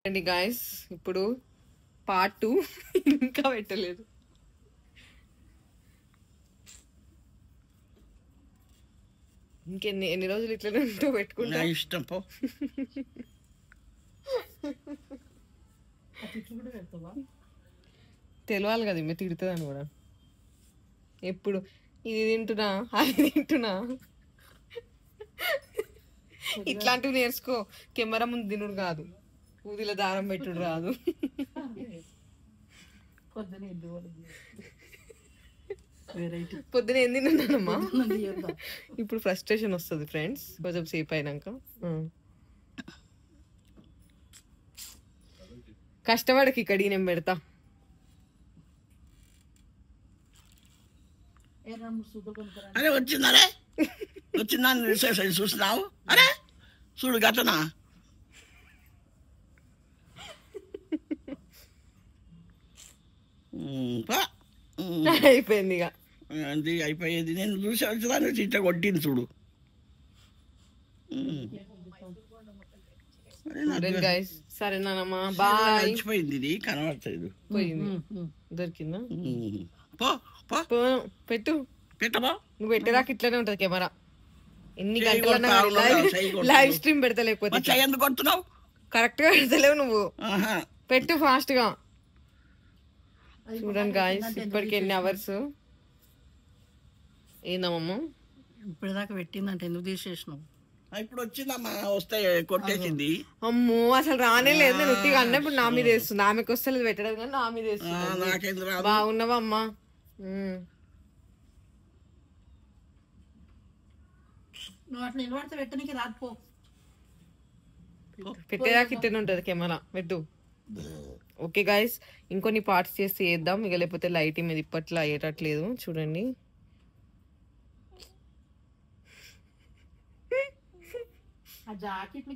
అండి గాయస్, ఇప్పుడు పార్ట్ 2 ఇంకా పెట్టలేదు. ఎన్ని రోజులు ఇట్లనే ఉంటూ పెట్టుకుంటా. ఇష్టం పో. తెలియాలి కదా మీరు తిడుతుందని కూడా. ఎప్పుడు ఇది తింటున్నా అది తింటున్నా ఇట్లాంటివి నేర్చుకో. కెమెరా ముందు తినుడు కాదు, ఊదిలో దారం పెట్టుడు రాదు. పొద్దున ఏం తిన్నానమ్మా. ఇప్పుడు ఫ్రస్ట్రేషన్ వస్తుంది ఫ్రెండ్స్ కొంచెం సేపు అయినాక. కష్టపడకి ఇక్కడ నేను పెడతా. అరే వచ్చిందరే, వచ్చిందా చూస్తున్నావు? అరే చూడు గతనా అయిపోయింది ఇక. అది అయిపోయేది. నేను చూసి వచ్చేదాన్ని ఇట్లా కొట్టింది చూడు. సరేనానమ్మా, బాయ్. మర్చిపోయింది, ఇది కనబడలేదు. పోయింది, దొరికిందా? పో పో పెట్టు. పెట్టబా, నువ్వు పెట్టేదాకా ఇట్లనే ఉంటది కెమెరా. ఎన్ని గంటలన్నా లైవ్ స్ట్రీమ్ పెడతా, లేకపోతే ఎందుకు కొడుతున్నావు? కరెక్ట్ గా పెడతలేవు నువ్వు. పెట్టు ఫాస్ట్ గా. చూడండి గాయస్, ఇప్పటికి ఎన్ని అవర్స్. ఏందమ్మా ఇప్పటిదాకా పెట్టిందంటే ఎందుకు తీసేసినావు? ఇప్పుడు వచ్చిందమ్మా, వస్తే కొట్టేసింది. అమ్మో అసలు రానే లేదు. నేను ఉట్టిగా అన్నప్పుడు నా మీద వేస్తుంది. ఆమెకు వస్తలేదు పెట్టడం, కానీ నా మీద వేస్తుంది. బాగున్నావా అమ్మా? నువ్వు అట్లా నిలబడితే పెట్టడానికి రాకపో. పెట్టేదాకా ఇట్టనే ఉంటది కెమెరా. పెట్టు. ఓకే గాయస్, ఇంకొన్ని పార్ట్స్ చేసి చేద్దాం ఇక, లేకపోతే లైట్ మీద ఇప్పట్లో అయ్యేటట్లేదు. చూడండి, ఆ జాకెట్లు